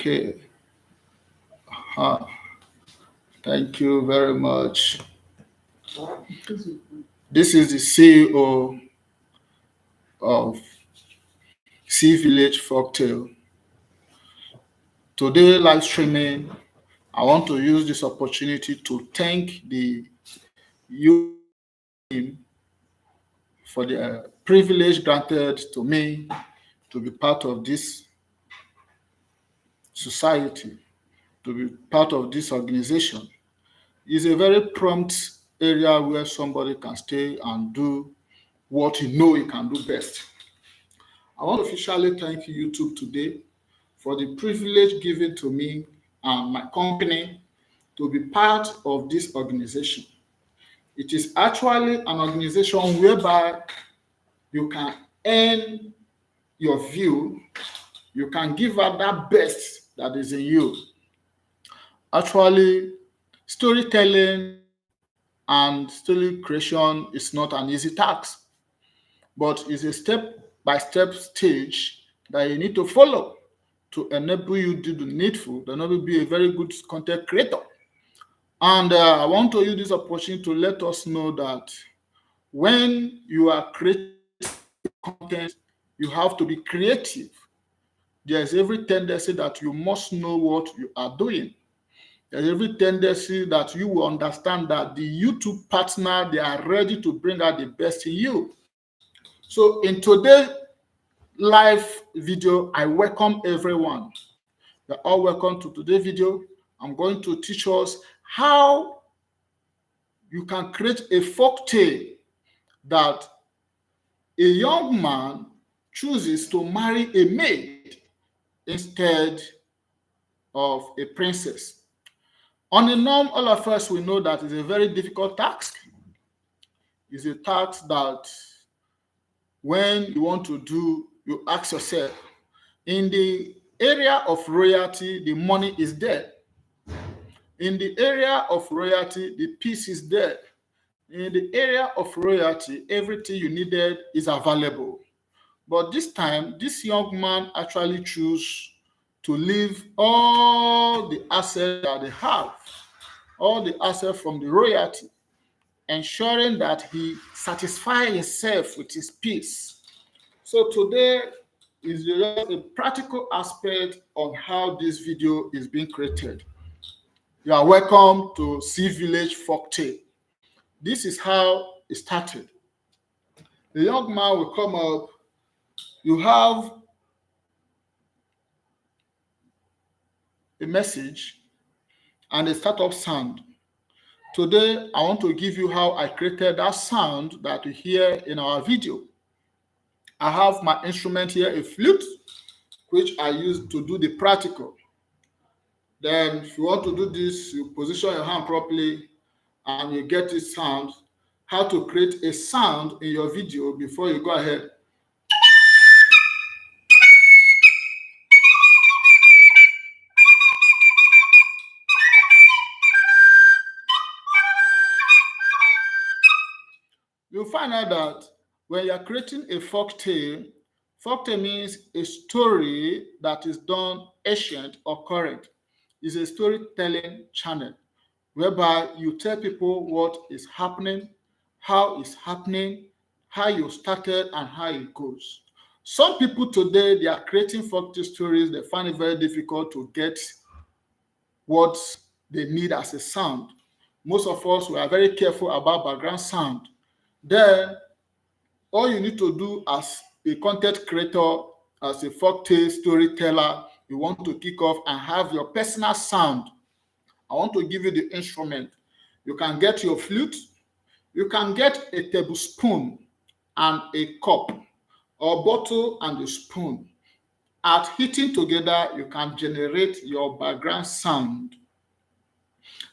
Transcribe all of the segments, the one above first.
Okay. Uh, Thank you very much. This is the CEO of Sea Village Folktale. Today, live streaming, I want to use this opportunity to thank the youth team for the privilege granted to me to be part of this society, to be part of this organization. It's a very prompt area where somebody can stay and do what he know he can do best. I want to officially thank YouTube today for the privilege given to me and my company to be part of this organization. It is actually an organization whereby you can earn your view, you can give out that best that is in you. Actually, storytelling and story creation is not an easy task, but it's a step-by-step stage that you need to follow to enable you to do the needful, to enable you be a very good content creator. And I want to use this opportunity to let us know that when you are creating content, you have to be creative. There's every tendency that you must know what you are doing. There's every tendency that you will understand that the YouTube partner, they are ready to bring out the best in you. So in today's live video, I welcome everyone. You're all welcome to today's video. I'm going to teach us how you can create a folk tale that a young man chooses to marry a maid instead of a princess. On the norm, all of us we know that it's a very difficult task. It's a task that when you want to do, you ask yourself, in the area of royalty, the money is there. In the area of royalty, the peace is there. In the area of royalty, everything you needed is available. But this time, this young man actually chose to leave all the assets that they have, all the assets from the royalty, ensuring that he satisfies himself with his peace. So today is just a practical aspect on how this video is being created. You are welcome to Sea Village Folktale. This is how it started. The young man will come up. You have a message and a startup sound. Today, I want to give you how I created that sound that you hear in our video. I have my instrument here, a flute, which I use to do the practical. Then, if you want to do this, you position your hand properly and you get this sound. How to create a sound in your video before you go ahead. You'll find out that when you're creating a folktale means a story that is done ancient or current. It's a storytelling channel whereby you tell people what is happening, how it's happening, how you started, and how it goes. Some people today, they are creating folktale stories. They find it very difficult to get what they need as a sound. Most of us, we are very careful about background sound. Then all you need to do as a content creator, as a folktale storyteller, you want to kick off and have your personal sound. I want to give you the instrument. You can get your flute, you can get a tablespoon and a cup, or bottle and a spoon. At hitting together, you can generate your background sound.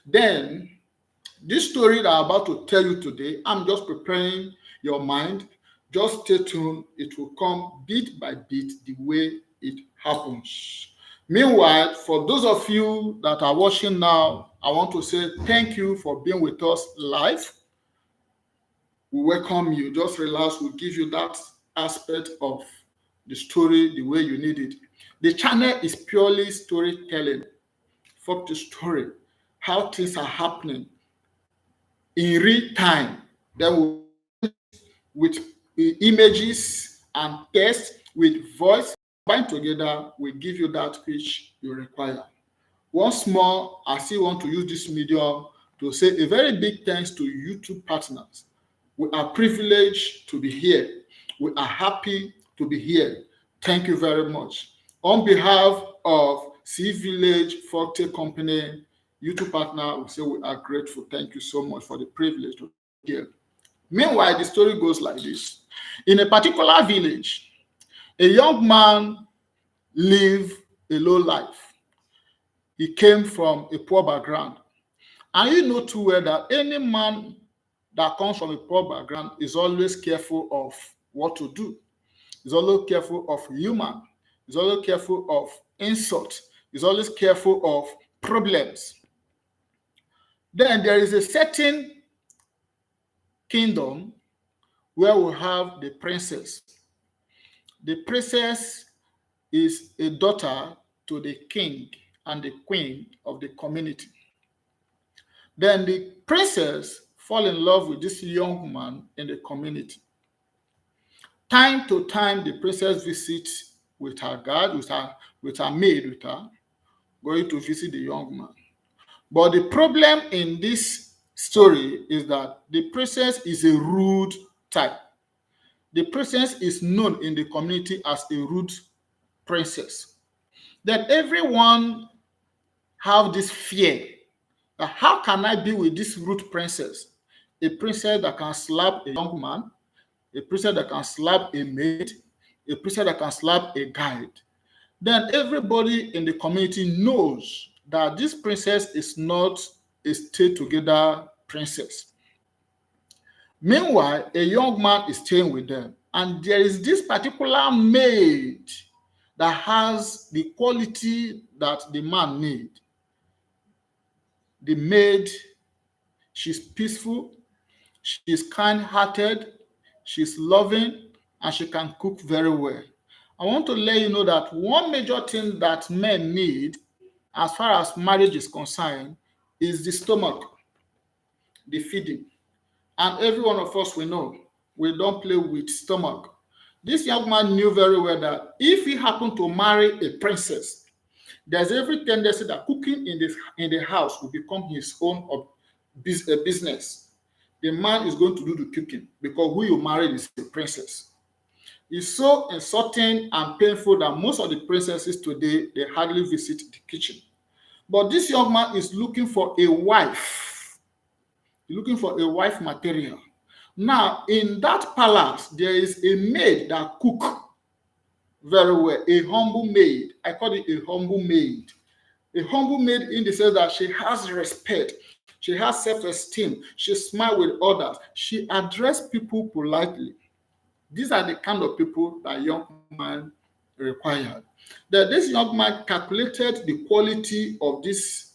Then this story that I'm about to tell you today, I'm just preparing your mind. Just stay tuned. It will come bit by bit the way it happens. Meanwhile, for those of you that are watching now, I want to say thank you for being with us live. We welcome you. Just relax. We'll give you that aspect of the story the way you need it. The channel is purely storytelling, folk story, how things are happening in real time. Then we with images and text with voice combined together will give you that which you require. Once more, I still want to use this medium to say a very big thanks to YouTube partners. We are privileged to be here. We are happy to be here. Thank you very much. On behalf of Sea Village Folktale Company, YouTube partner, we say we are grateful. Thank you so much for the privilege to be here. Meanwhile, the story goes like this. In a particular village, a young man lived a low life. He came from a poor background. And you know too well that any man that comes from a poor background is always careful of what to do. He's always careful of human. He's always careful of insult. He's always careful of problems. Then there is a certain kingdom where we have the princess. The princess is a daughter to the king and the queen of the community. Then the princess fall in love with this young man in the community. Time to time, the princess visits with her guard, with her maid, with her, going to visit the young man. But the problem in this story is that the princess is a rude type. The princess is known in the community as a rude princess. Then everyone have this fear that how can I be with this rude princess? A princess that can slap a young man, a princess that can slap a maid, a princess that can slap a guide. Then everybody in the community knows that this princess is not a stay together princess. Meanwhile, a young man is staying with them, and there is this particular maid that has the quality that the man needs. The maid, she's peaceful, she's kind-hearted, she's loving, and she can cook very well. I want to let you know that one major thing that men need as far as marriage is concerned is the stomach, the feeding. And every one of us, we know, we don't play with stomach. This young man knew very well that if he happened to marry a princess, there's every tendency that cooking in the house will become his own business. The man is going to do the cooking because who you married is a princess. It's so insulting and painful that most of the princesses today, they hardly visit the kitchen. But this young man is looking for a wife. He's looking for a wife material. Now, in that palace, there is a maid that cooks very well, a humble maid. I call it a humble maid. A humble maid in the sense that she has respect, she has self-esteem, she smiles with others, she addresses people politely. These are the kind of people that young man required. That this young man calculated the quality of this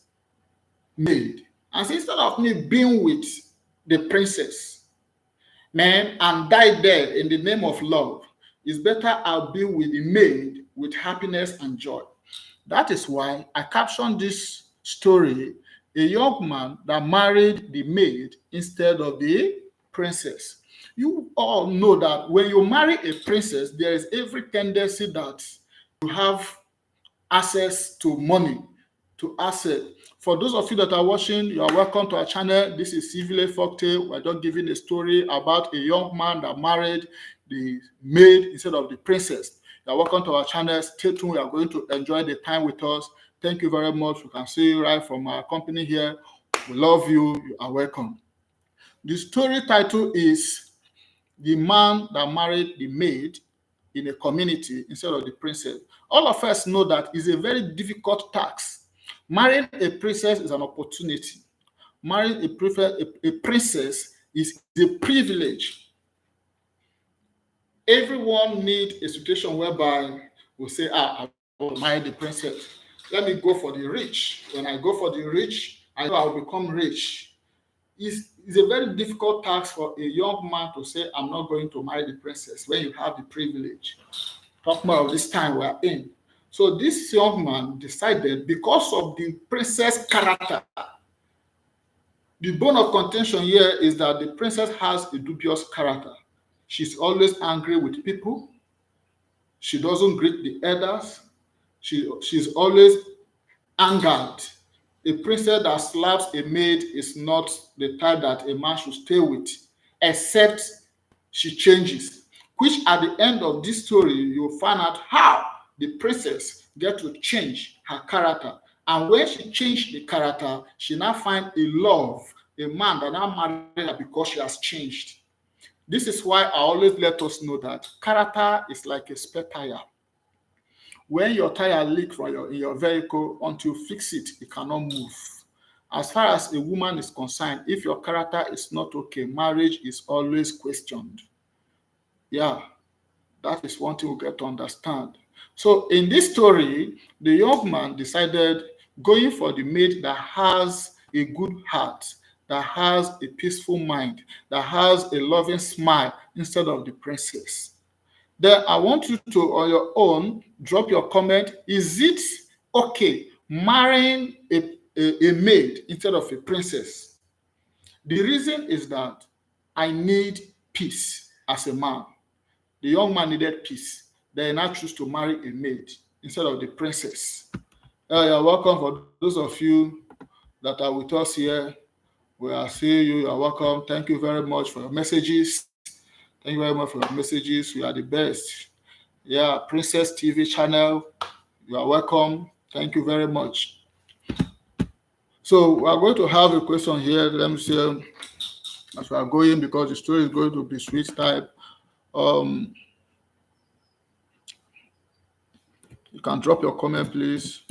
maid. And so instead of me being with the princess, man, and die there in the name of love, it's better I'll be with the maid with happiness and joy. That is why I captioned this story, a young man that married the maid instead of the princess. You all know that when you marry a princess, there is every tendency that you have access to money, to asset. For those of you that are watching, you are welcome to our channel. This is Sea Village Folktale. We're just giving a story about a young man that married the maid instead of the princess. You are welcome to our channel. Stay tuned. We are going to enjoy the time with us. Thank you very much. We can see you right from our company here. We love you. You are welcome. The story title is The Man That Married the Maid in a Community Instead of the Princess. All of us know that it's a very difficult task. Marrying a princess is an opportunity. Marrying a princess is a privilege. Everyone needs a situation whereby we say, I will marry the princess. Let me go for the rich. When I go for the rich, I know I will become rich. It's a very difficult task for a young man to say, I'm not going to marry the princess when you have the privilege. Talk more of this time we are in. So this young man decided, because of the princess character, the bone of contention here is that the princess has a dubious character. She's always angry with people. She doesn't greet the elders. She's always angered. A princess that slaps a maid is not the type that a man should stay with, except she changes. Which at the end of this story, you'll find out how the princess get to change her character. And when she changed the character, she now find a love, a man that now married her because she has changed. This is why I always let us know that character is like a spare tire. When your tire leak from in your vehicle, until you fix it, it cannot move. As far as a woman is concerned, if your character is not okay, marriage is always questioned. Yeah, that is one thing we get to understand. So in this story, the young man decided going for the maid that has a good heart, that has a peaceful mind, that has a loving smile instead of the princess. Then I want you to, on your own, drop your comment. Is it okay marrying a maid instead of a princess? The reason is that I need peace as a man. The young man needed peace. They now choose to marry a maid instead of the princess. You're welcome. For those of you that are with us here, we are seeing you. You're welcome. Thank you very much for your messages. Thank you very much for your messages. You are the best. Yeah, Princess TV channel. You are welcome. Thank you very much. So we are going to have a question here. Let me see as we are going, because the story is going to be sweet type. You can drop your comment, please.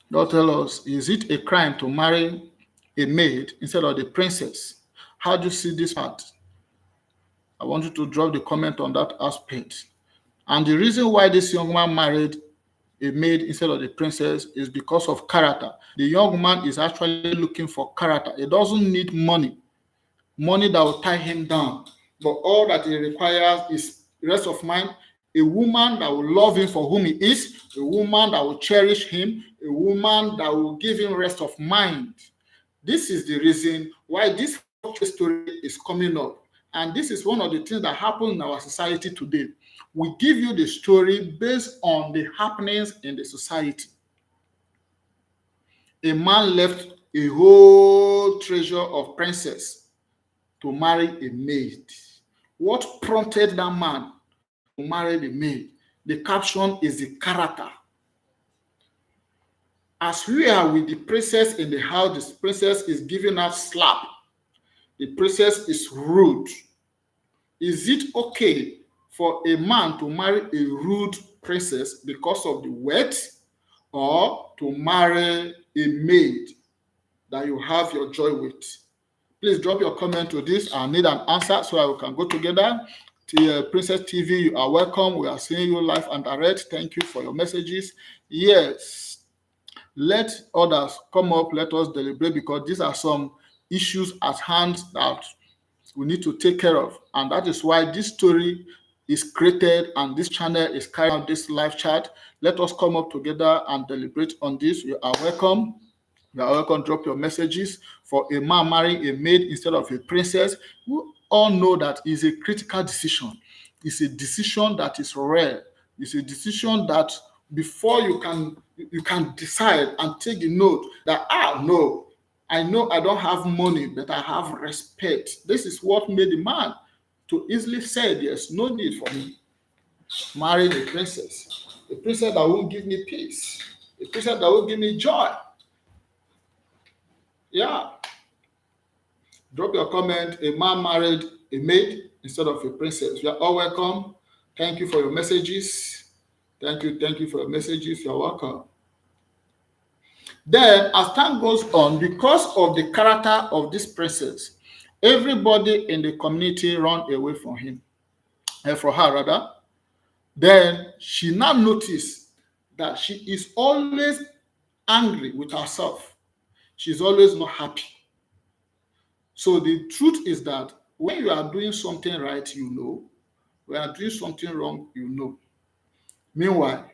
Now tell us, is it a crime to marry a maid instead of the princess? How do you see this part? I want you to drop the comment on that aspect. And the reason why this young man married a maid instead of the princess is because of character. The young man is actually looking for character. He doesn't need money that will tie him down. But all that he requires is rest of mind, a woman that will love him for whom he is, a woman that will cherish him, a woman that will give him rest of mind. This is the reason why this story is coming up. And this is one of the things that happen in our society today. We give you the story based on the happenings in the society. A man left a whole treasure of princess to marry a maid. What prompted that man to marry the maid? The caption is the character. As we are with the princess in the house, the princess is giving us slap. The princess is rude. Is it okay for a man to marry a rude princess because of the wet, or to marry a maid that you have your joy with? Please drop your comment to this. I need an answer so that we can go together. To Princess TV, you are welcome. We are seeing you live and direct. Thank you for your messages. Yes, let others come up. Let us deliberate, because these are some issues at hand that we need to take care of. And that is why this story is created and this channel is carrying out this live chat. Let us come up together and deliberate on this. You are welcome. You are welcome. Drop your messages. For a man marrying a maid instead of a princess, we all know that is a critical decision. It's a decision that is rare. It's a decision that before you can decide and take the note that, no, I know I don't have money, but I have respect. This is what made the man to easily say there's no need for me marrying a princess that won't give me peace, a princess that will give me joy. Yeah. Drop your comment. A man married a maid instead of a princess. You are all welcome. Thank you for your messages. Thank you for your messages. You're welcome. Then, as time goes on, because of the character of this princess, everybody in the community run away from him, and from her rather. Then she now noticed that she is always angry with herself. She's always not happy. So the truth is that when you are doing something right, you know. When you are doing something wrong, you know. Meanwhile,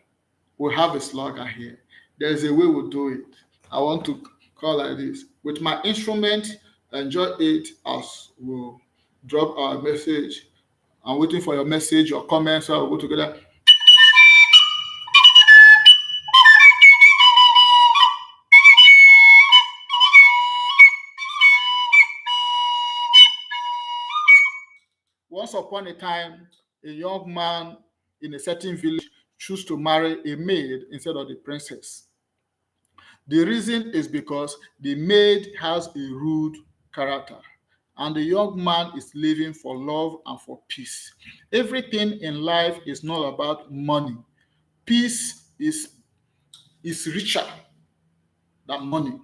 we have a slugger here. There's a way we do it. I want to call like this. With my instrument, enjoy it as we'll drop our message. I'm waiting for your message, your comments, so we'll go together. Once upon a time, a young man in a certain village chose to marry a maid instead of the princess. The reason is because the maid has a rude character and the young man is living for love and for peace. Everything in life is not about money. Peace is richer than money.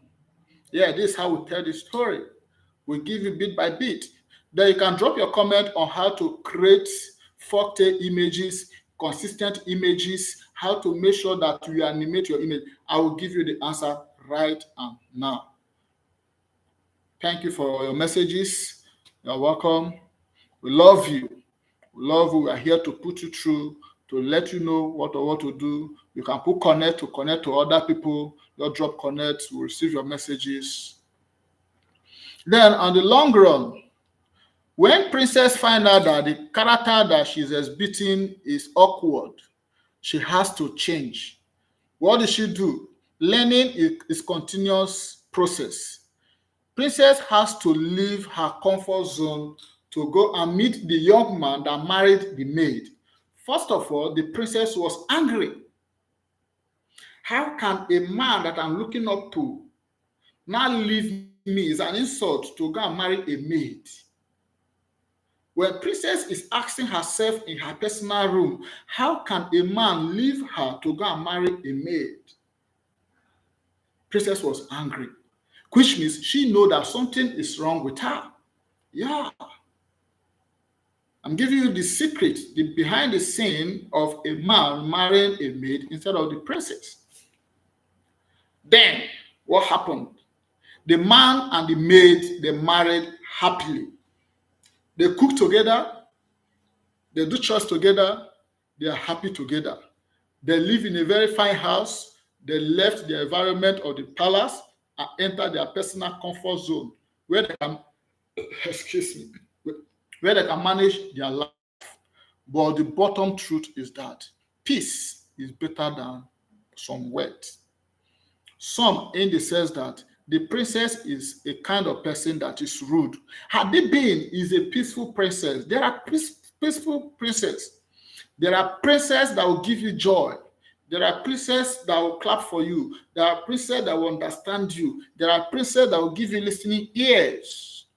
Yeah, this is how we tell the story. We give you bit by bit. Then you can drop your comment on how to create folktale images, consistent images, how to make sure that you animate your image. I will give you the answer right now. Thank you for your messages. You're welcome. We love you. We love you. We are here to put you through, to let you know what to do. You can put connect to other people. Your drop connect, we'll receive your messages. Then on the long run, when princess find out that the character that she's exhibiting is awkward, she has to change. What does she do? Learning is continuous process. Princess has to leave her comfort zone to go and meet the young man that married the maid. First of all, the princess was angry. How can a man that I'm looking up to now leave me? Is an insult to go and marry a maid. When princess is asking herself in her personal room, how can a man leave her to go and marry a maid? Princess was angry, which means she know that something is wrong with her. Yeah. I'm giving you the secret, the behind the scene of a man marrying a maid instead of the princess. Then, what happened? The man and the maid, they married happily. They cook together, they do chores together, they are happy together. They live in a very fine house. They left the environment of the palace and entered their personal comfort zone where they can, excuse me, where they can manage their life. But the bottom truth is that peace is better than some wealth. Some in the sense that the princess is a kind of person that is rude. Hadibin is a peaceful princess. There are peaceful princesses. There are princesses that will give you joy. There are princesses that will clap for you. There are princesses that will understand you. There are princesses that will give you listening ears.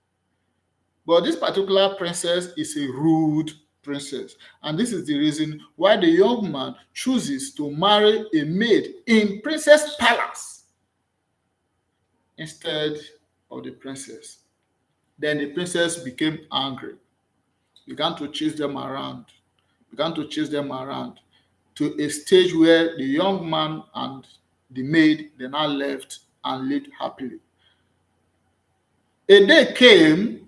But this particular princess is a rude princess. And this is the reason why the young man chooses to marry a maid in princess palace instead of the princess. Then the princess became angry, began to chase them around to a stage where the young man and the maid, they now left and lived happily. A day came,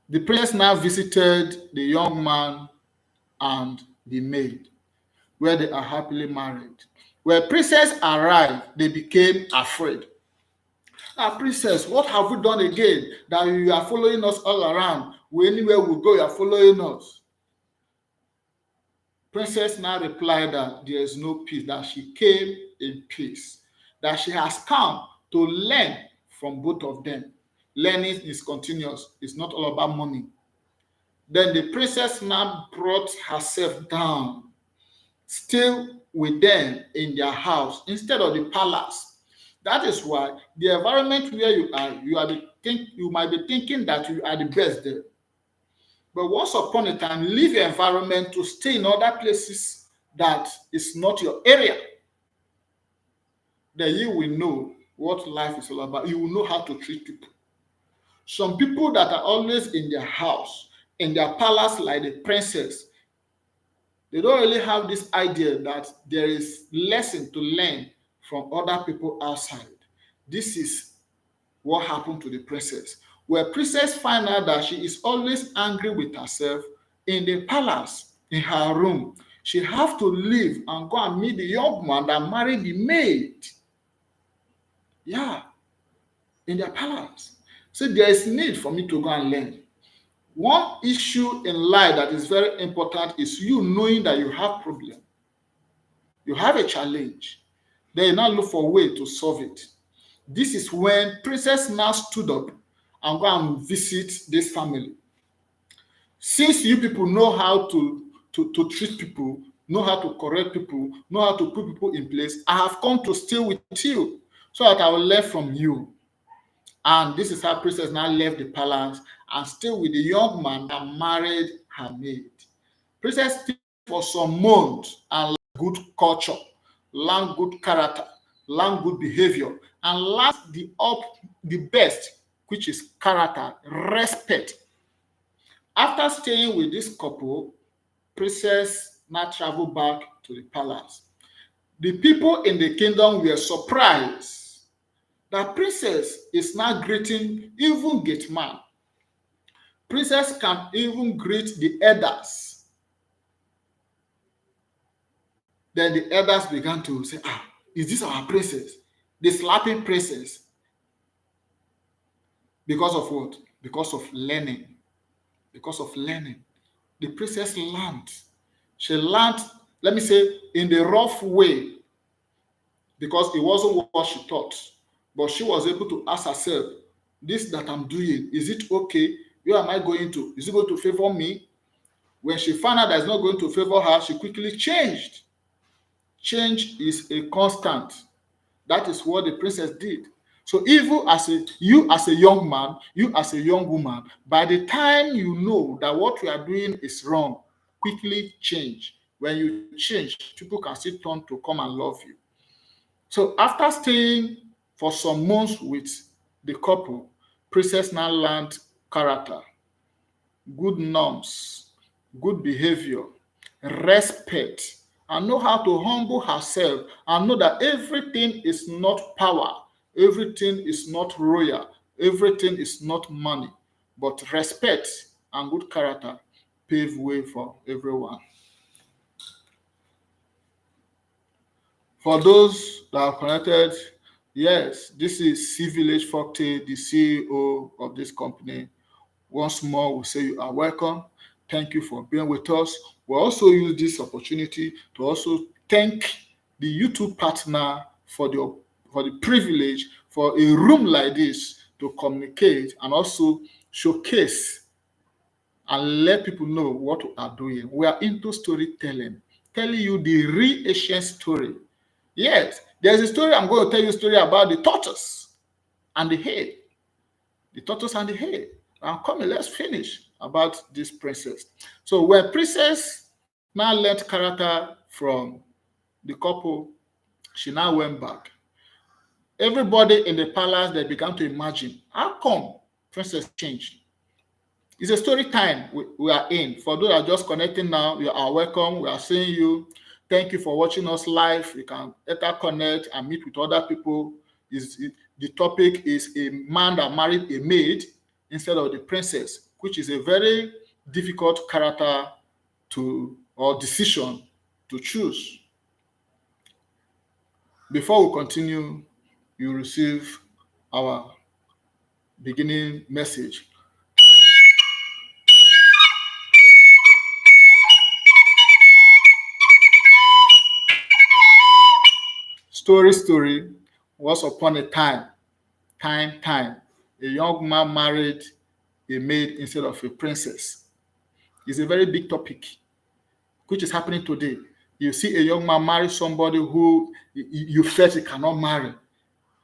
the princess now visited the young man and the maid, where they are happily married. When princess arrived, they became afraid. Now, princess, what have we done again that you are following us all around? Anywhere we go, you are following us. Princess now replied that there is no peace, that she came in peace, that she has come to learn from both of them. Learning is continuous, it's not all about money. Then the princess now brought herself down, still with them in their house instead of the palace. That is why the environment where you might be thinking that you are the best there. But once upon a time, leave your environment to stay in other places that is not your area. Then you will know what life is all about. You will know how to treat people. Some people that are always in their house, in their palace like the princess, They don't really have this idea that there is lesson to learn from other people outside. This is what happened to the princess. Where princess find out that she is always angry with herself in the palace, in her room. She have to leave and go and meet the young man that married the maid. Yeah, in their palace. So there is need for me to go and learn. One issue in life that is very important is you knowing that you have problem, you have a challenge. Then you now look for a way to solve it. This is when Princess now stood up and go and visit this family. Since you people know how to treat people, know how to correct people, know how to put people in place, I have come to stay with you so that I will learn from you. And this is how Princess now left the palace and stayed with the young man that married her maid. Princess stayed for some months and learned good culture, learned good character, learned good behavior, and learned the best, which is character, respect. After staying with this couple, Princess now traveled back to the palace. The people in the kingdom were surprised that princess is now greeting even gate man. Princess can even greet the elders. Then the elders began to say, ah, is this our princess? The slapping princess. Because of what? Because of learning. Because of learning. The princess learned. She learned, let me say, in the rough way, because it wasn't what she thought. But she was able to ask herself, this that I'm doing, is it okay? Where am I going to? Is it going to favor me? When she found out that it's not going to favor her, she quickly changed. Change is a constant. That is what the princess did. So even you as a young man, you as a young woman, by the time you know that what you are doing is wrong, quickly change. When you change, people can still turn to come and love you. So after staying for some months with the couple, princess now learned character, good norms, good behavior, respect, and know how to humble herself and know that everything is not power, everything is not royal, everything is not money, but respect and good character pave way for everyone. For those that are connected, yes, this is C Village Folktale, the CEO of this company. Once more, we say you are welcome. Thank you for being with us. We also use this opportunity to also thank the YouTube partner for the privilege for a room like this to communicate and also showcase and let people know what we are doing. We are into storytelling, telling you the real ancient story. Yes, there's a story. I'm going to tell you a story about the tortoise and the hare. The tortoise and the hare. Now, come on, let's finish about this princess. So, when princess now learned character from the couple, she now went back. Everybody in the palace, they began to imagine, how come princess changed? It's a story time we are in. For those that are just connecting now, you are welcome. We are seeing you. Thank you for watching us live. You can enter connect and meet with other people. The topic is a man that married a maid instead of the princess, which is a very difficult character to or decision to choose. Before we continue, you receive our beginning message. Story. Once upon a time, a young man married a maid instead of a princess. It's a very big topic, which is happening today. You see a young man marry somebody who you felt he cannot marry.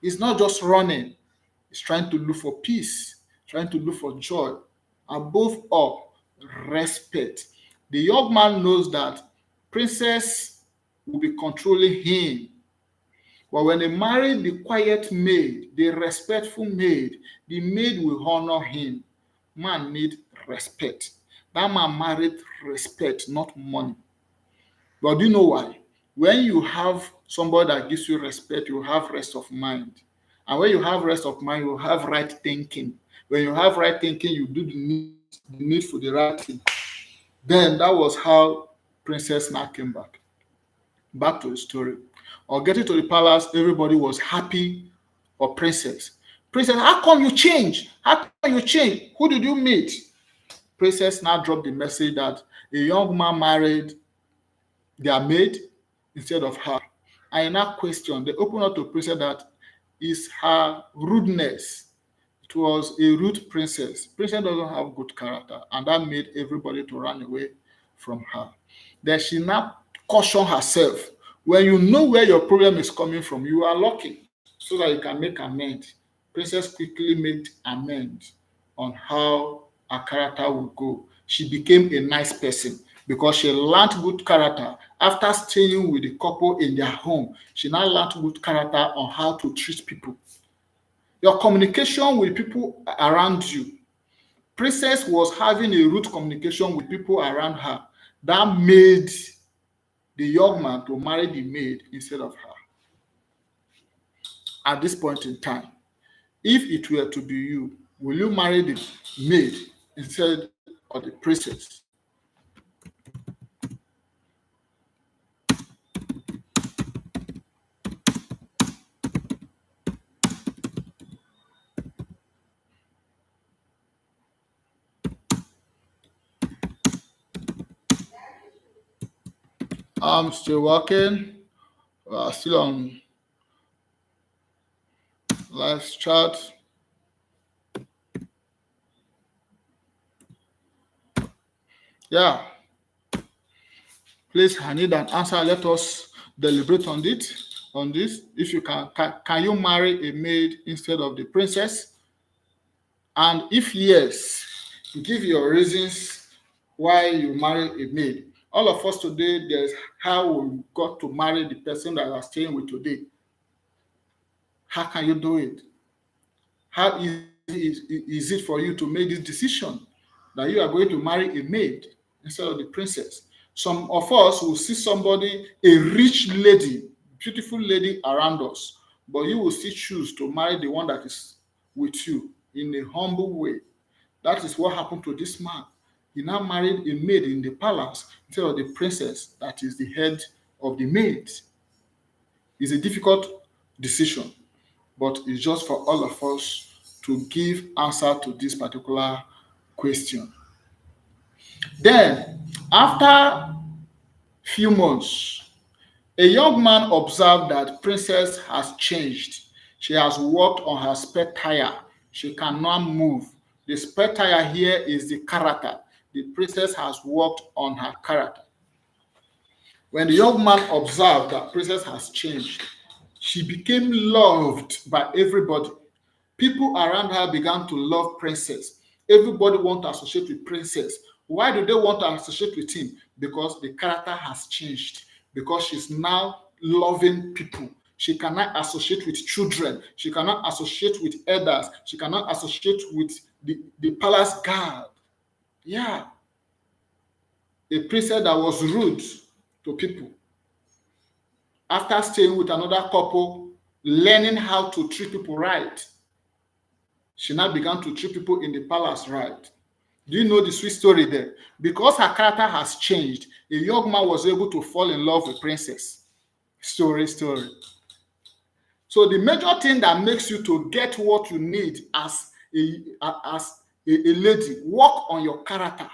He's not just running, he's trying to look for peace, trying to look for joy. Above all, respect. The young man knows that princess will be controlling him. But when he married the quiet maid, the respectful maid, the maid will honor him. Man need respect. That man married respect, not money. But do you know why? When you have somebody that gives you respect, you have rest of mind. And when you have rest of mind, you have right thinking. When you have right thinking, you do the need for the right thing. Then that was how Princess Na came back. Back to the story. On getting to the palace, everybody was happy for Princess. Princess, how come you change? How come you change? Who did you meet? Princess now dropped the message that a young man married their maid instead of her. And in that question, they opened up to Princess that is her rudeness. It was a rude princess. Princess doesn't have good character, and that made everybody to run away from her. Then she now cautioned herself. When you know where your problem is coming from, you are lucky so that you can make amends. Princess quickly made amends on how her character would go. She became a nice person because she learned good character after staying with the couple in their home. She now learned good character on how to treat people. Your communication with people around you. Princess was having a rude communication with people around her. That made the young man to marry the maid instead of her. At this point in time, if it were to be you, will you marry the maid instead of the princess? I'm still working. Still on live chat. Yeah, please, I need an answer. Let us deliberate on it. On this, if you can you marry a maid instead of the princess? And if yes, give your reasons why you marry a maid. All of us today, there's how we got to marry the person that we are staying with today. How can you do it? How easy is it for you to make this decision that you are going to marry a maid instead of the princess? Some of us will see somebody, a rich lady, beautiful lady around us, but you will still choose to marry the one that is with you in a humble way. That is what happened to this man. He now married a maid in the palace instead of the princess that is the head of the maids. It's a difficult decision, but it's just for all of us to give answer to this particular question. Then, after few months, a young man observed that princess has changed. She has walked on her spare tire. She cannot move. The spare tire here is the character. The princess has walked on her character. When the young man observed that princess has changed, she became loved by everybody. People around her began to love princess. Everybody want to associate with princess. Why do they want to associate with him? Because the character has changed. Because she's now loving people. She cannot associate with children. She cannot associate with elders. She cannot associate with the palace guard. Yeah, a princess that was rude to people. After staying with another couple, learning how to treat people right, she now began to treat people in the palace right. Do you know the sweet story there? Because her character has changed, a young man was able to fall in love with princess. Story. So the major thing that makes you to get what you need as a lady, work on your character.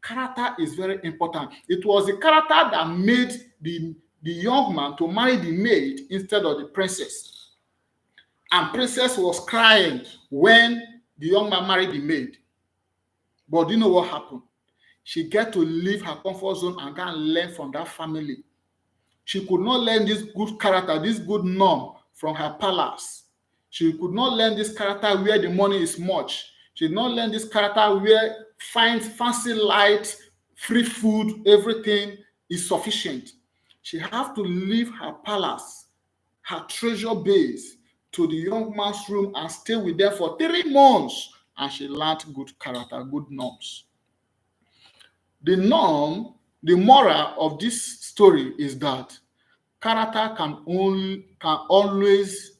Character is very important. It was the character that made the young man to marry the maid instead of the princess. And princess was crying when the young man married the maid. But do you know what happened? She get to leave her comfort zone and go and learn from that family. She could not learn this good character, this good norm from her palace. She could not learn this character where the money is much. She did not learn this character where fine, fancy light, free food, everything is sufficient. She have to leave her palace, her treasure base, to the young man's room and stay with them for 3 months. And she learned good character, good norms. The norm The moral of this story is that character can always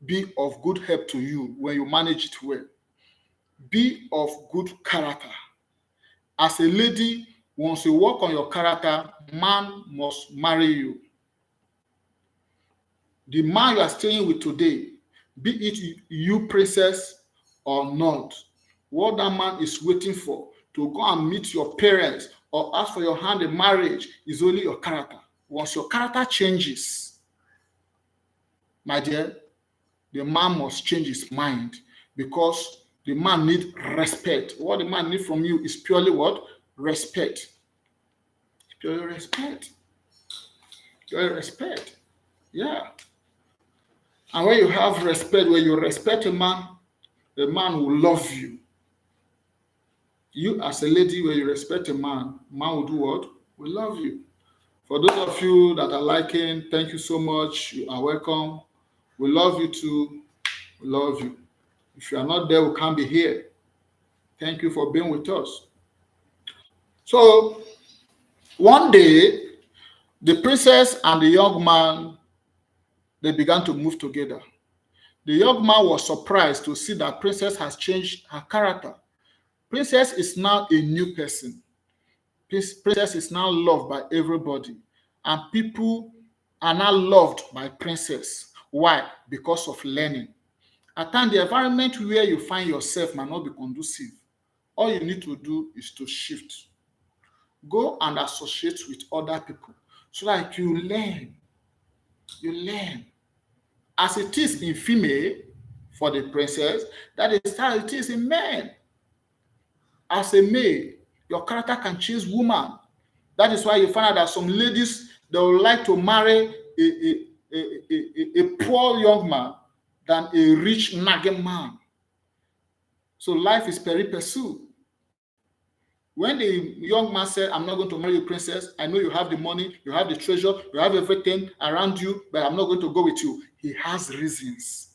be of good help to you when you manage it well. Be of good character. As a lady, once you work on your character, man must marry you. The man you are staying with today, be it you princess or not, what that man is waiting for to go and meet your parents or ask for your hand in marriage is only your character. Once your character changes, my dear, the man must change his mind, because the man needs respect. What the man needs from you is purely what? Respect. Purely respect. Purely respect. Yeah. And when you have respect, when you respect a man, the man will love you. You as a lady, when you respect a man will do what? Will love you. For those of you that are liking, thank you so much. You are welcome. We love you too. We love you. If you are not there, we can't be here. Thank you for being with us. So, one day, the princess and the young man, they began to move together. The young man was surprised to see that princess has changed her character. Princess is now a new person. Princess is now loved by everybody. And people are now loved by princess. Why? Because of learning. At times, the environment where you find yourself might not be conducive. All you need to do is to shift. Go and associate with other people so that you learn. You learn. As it is in female for the princess, that is how it is in men. As a male, your character can change woman. That is why you find out that some ladies, they would like to marry a poor young man than a rich nagging man. So life is peri pursue. When the young man said, I'm not going to marry you, princess, I know you have the money, you have the treasure, you have everything around you, but I'm not going to go with you. He has reasons.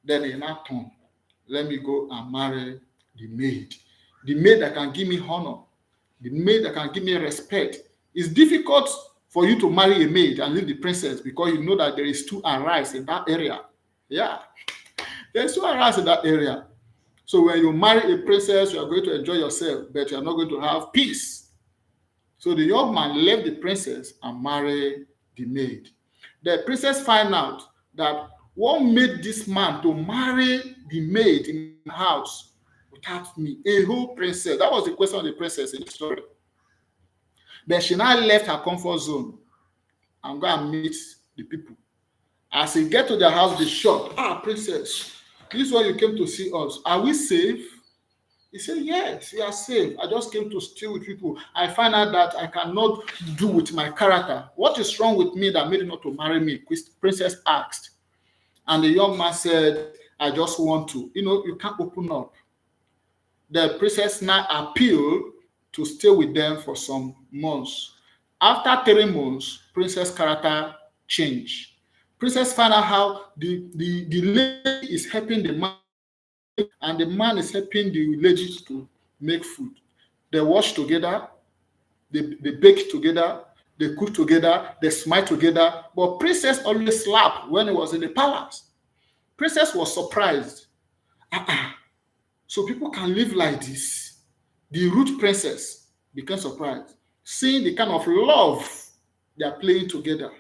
Then he now turned, let me go and marry the maid. The maid that can give me honor, the maid that can give me respect. It's difficult for you to marry a maid and leave the princess, because you know that there is two arise in that area. Yeah, there's two arise in that area. So when you marry a princess, you are going to enjoy yourself, but you are not going to have peace. So the young man left the princess and married the maid. The princess find out that what made this man to marry the maid in the house without me, a whole princess. That was the question of the princess in the story. Then she now left her comfort zone and go and meet the people. As he get to their house, they shocked. Princess, this is why you came to see us. Are we safe? He said, yes, we are safe. I just came to stay with people. I find out that I cannot do with my character. What is wrong with me that made you not to marry me? Princess asked. And the young man said, I just want to. You can't open up. The princess now appealed to stay with them for some months. After 3 months, princess character changed. Princess found out how the lady is helping the man, and the man is helping the lady to make food. They wash together, they bake together, they cook together, they smile together. But princess always slapped when he was in the palace. Princess was surprised. So people can live like this. The root princess became surprised, seeing the kind of love they are playing together.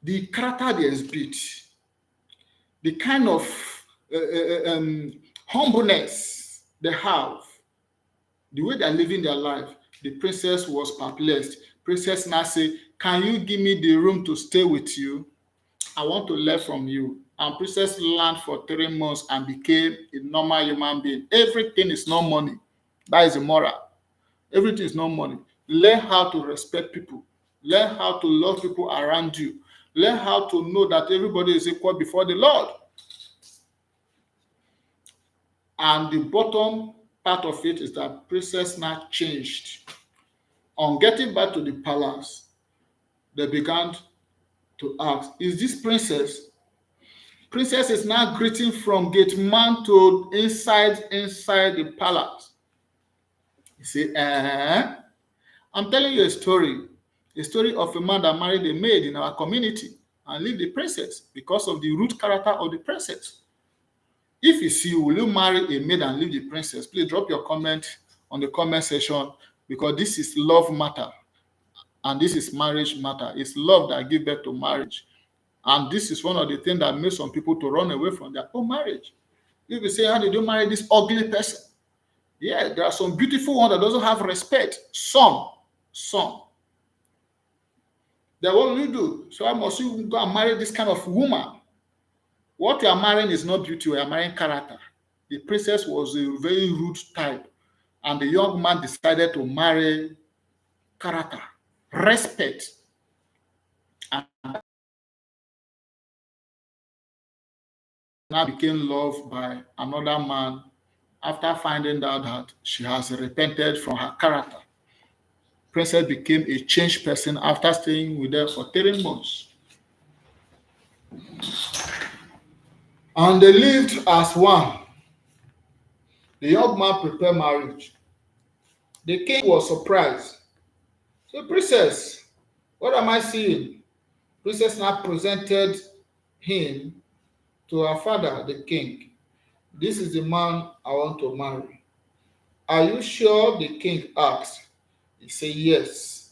The character they exhibit, the kind of humbleness they have, the way they are living their life. The princess was perplexed. Princess now say, can you give me the room to stay with you? I want to learn from you. And princess learned for 3 months and became a normal human being. Everything is not money. That is the moral. Everything is not money. Learn how to respect people. Learn how to love people around you. Learn how to know that everybody is equal before the Lord. And the bottom part of it is that princess now changed. On getting back to the palace, they began to ask, is this princess? Princess is now greeting from gate man to inside the palace. You say, I'm telling you a story of a man that married a maid in our community and leave the princess because of the rude character of the princess. If you see, will you marry a maid and leave the princess? Please drop your comment on the comment section because this is love matter and this is marriage matter. It's love that gives birth to marriage. And this is one of the things that makes some people to run away from their own marriage. If you say, how did you marry this ugly person? Yeah, there are some beautiful ones that doesn't have respect. Some. Then what will you do? So why must you go and marry this kind of woman? What you are marrying is not beauty, you are marrying character. The princess was a very rude type, and the young man decided to marry character, respect, and now became loved by another man after finding out that she has repented from her character. Princess became a changed person after staying with them for 3 months. And they lived as one. The young man prepared marriage. The king was surprised. So, princess, what am I seeing? Princess now presented him to her father, the king. This is the man I want to marry. Are you sure? The king asked. He said, yes.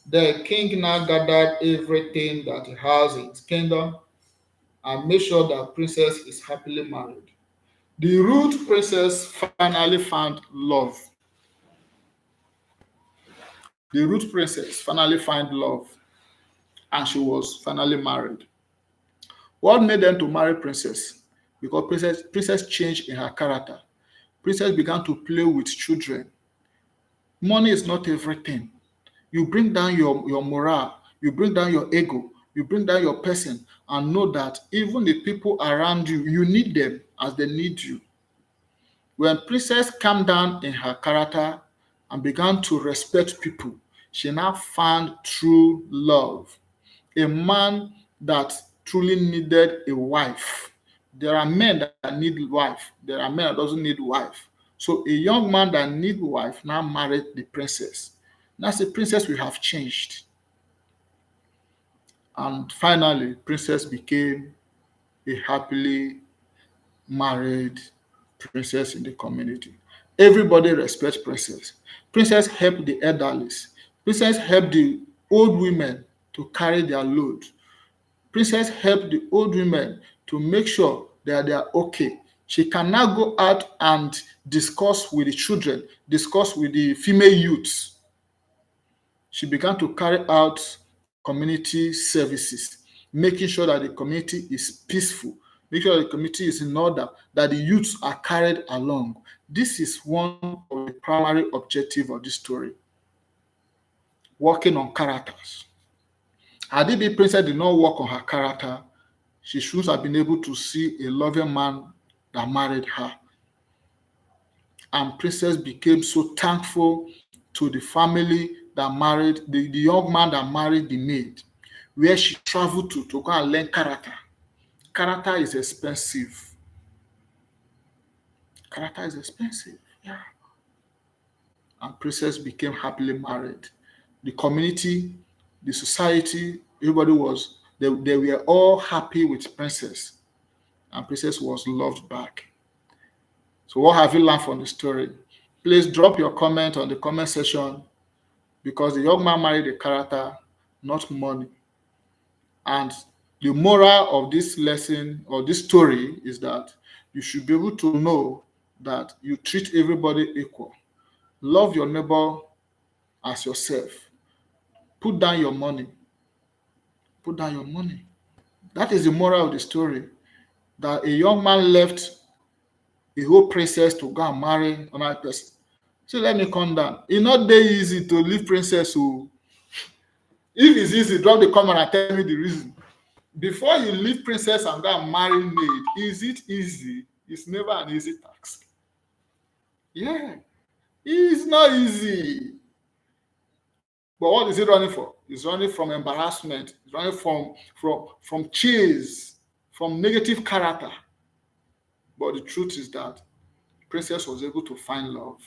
The king now gathered everything that he has in his kingdom and made sure that princess is happily married. The rude princess finally found love. The rude princess finally found love and she was finally married. What made them to marry princess? Because princess changed in her character. Princess began to play with children. Money is not everything. You bring down your morale, you bring down your ego, you bring down your person, and know that even the people around you, you need them as they need you. When Princess calmed down in her character and began to respect people, she now found true love. A man that truly needed a wife. There are men that need wife. There are men that doesn't need wife. So a young man that need wife now married the princess. Now the princess will have changed. And finally, princess became a happily married princess in the community. Everybody respects princess. Princess help the elderly. Princess help the old women to carry their load. Princess help the old women to make sure that they are okay. She can now go out and discuss with the children, discuss with the female youths. She began to carry out community services, making sure that the community is peaceful, make sure the community is in order, that the youths are carried along. This is one of the primary objectives of this story, working on characters. Had it been Princess did not work on her character, she should have been able to see a loving man that married her. And Princess became so thankful to the family that married the young man that married the maid, where she traveled to go and learn character. Character is expensive. Character is expensive. Yeah. And Princess became happily married. The community, the society, everybody was they were all happy with Princess, and Princess was loved back. So what have you learned from the story? Please drop your comment on the comment section because the young man married a character, not money. And the moral of this lesson or this story is that you should be able to know that you treat everybody equal. Love your neighbor as yourself. Put down your money. Put down your money. That is the moral of the story. That a young man left a whole princess to go and marry another person. So let me calm down. It's not very easy to leave princess. So if it's easy, drop the comment and tell me the reason. Before you leave princess and go and marry maid, is it easy? It's never an easy task. Yeah, it's not easy. But what is it running for? It's running from embarrassment. It's running from chase, from negative character. But the truth is that princess was able to find love.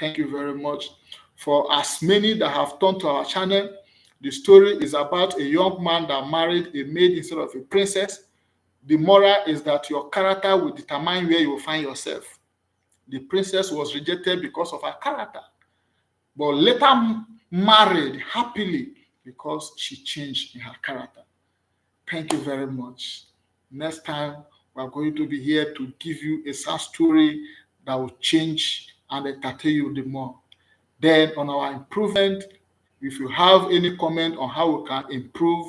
Thank you very much. For as many that have turned to our channel, the story is about a young man that married a maid instead of a princess. The moral is that your character will determine where you will find yourself. The princess was rejected because of her character, but later married happily because she changed in her character. Thank you very much. Next time, we are going to be here to give you a sad story that will change and entertain you the more. Then, on our improvement, if you have any comment on how we can improve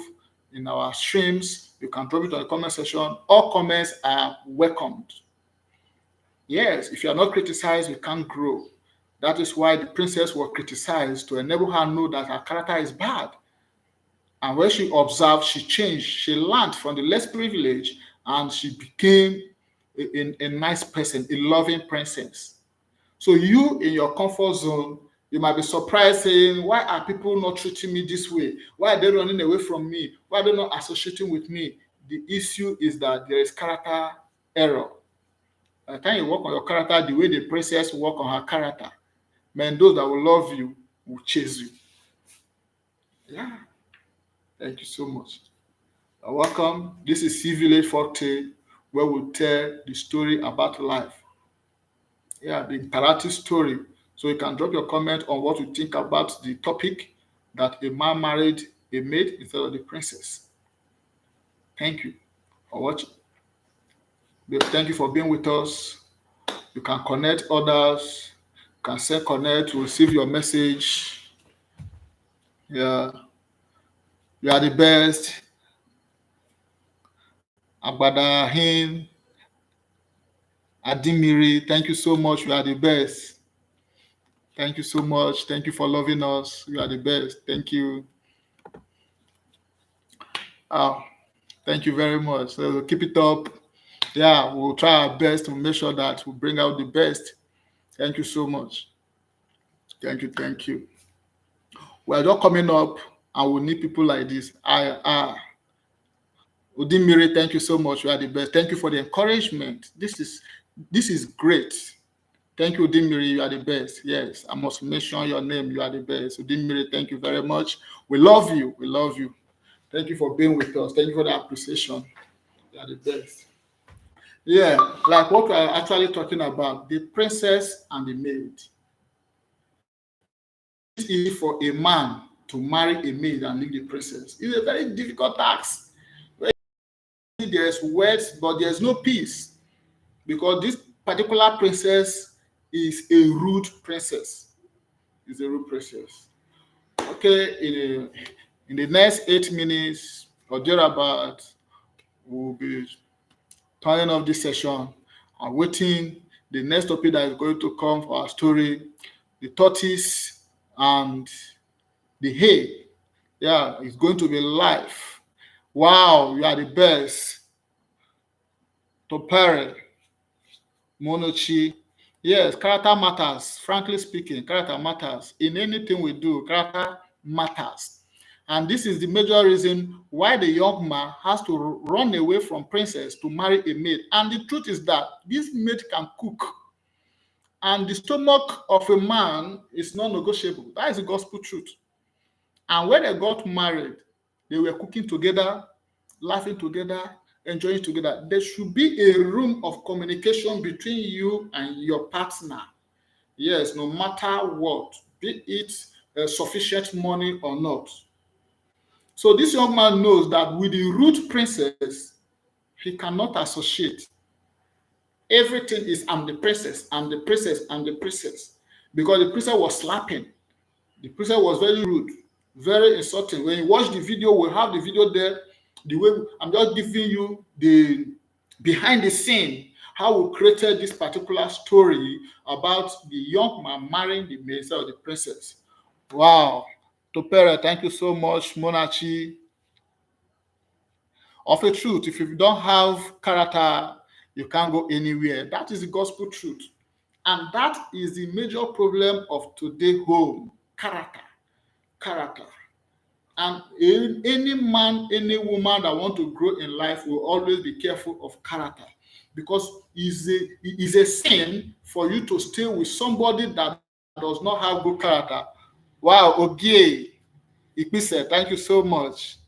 in our streams, you can drop it on the comment section. All comments are welcomed. Yes, if you are not criticized, you can't grow. That is why the princess was criticized to enable her know that her character is bad. And when she observed, she changed. She learned from the less privileged and she became a nice person, a loving princess. So you in your comfort zone, you might be surprised saying, why are people not treating me this way? Why are they running away from me? Why are they not associating with me? The issue is that there is character error. By the time you work on your character, the way the princess work on her character, man, those that will love you will chase you. Yeah. Thank you so much. You're welcome. This is Sea Village Folktale, where we tell the story about life. Yeah, the interactive story. So you can drop your comment on what you think about the topic that a man married a maid instead of the princess. Thank you for watching. Thank you for being with us. You can connect others. You can say connect to receive your message. Yeah, you are the best. Agbadahin, Adimiri, thank you so much. You are the best. Thank you so much. Thank you for loving us. You are the best. Thank you. Oh, thank you very much. So keep it up. Yeah, we'll try our best to make sure that we bring out the best. Thank you so much. Thank you. Thank you. We're just coming up and we need people like this. Udimiri, thank you so much. You are the best. Thank you for the encouragement. This is great. Thank you, Udimiri. You are the best. Yes, I must mention your name. You are the best. Udimiri, thank you very much. We love you. We love you. Thank you for being with us. Thank you for the appreciation. You are the best. Yeah, like what we are actually talking about, the princess and the maid. It's easy for a man to marry a maid and leave the princess. It's a very difficult task. There's words, but there's no peace because this particular princess is a rude princess. Is a rude princess. Okay, in the next 8 minutes or thereabout, we'll be turning off this session and waiting the next topic that is going to come for our story, the tortoise and the hay. Yeah, it's going to be live. Wow, you are the best. Topere, Monochi. Yes, character matters. Frankly speaking, character matters. In anything we do, character matters. And this is the major reason why the young man has to run away from princess to marry a maid. And the truth is that this maid can cook. And the stomach of a man is non-negotiable. That is the gospel truth. And when they got married, they were cooking together, laughing together, enjoying together. There should be a room of communication between you and your partner. Yes, no matter what, be it sufficient money or not. So this young man knows that with the rude princess, he cannot associate. Everything is I'm the princess, I'm the princess, I'm the princess. Because the princess was slapping. The princess was very rude, very insulting. When you watch the video, we'll have the video there. The way I'm just giving you the behind the scene, how we created this particular story about the young man marrying the maid or the princess. Wow. Topera, thank you so much. Monachi. Of a truth, if you don't have character, you can't go anywhere. That is the gospel truth. And that is the major problem of today's home. Character. And any man, any woman that want to grow in life will always be careful of character, because it's a sin for you to stay with somebody that does not have good character. Wow, Ogie, Ipise, thank you so much.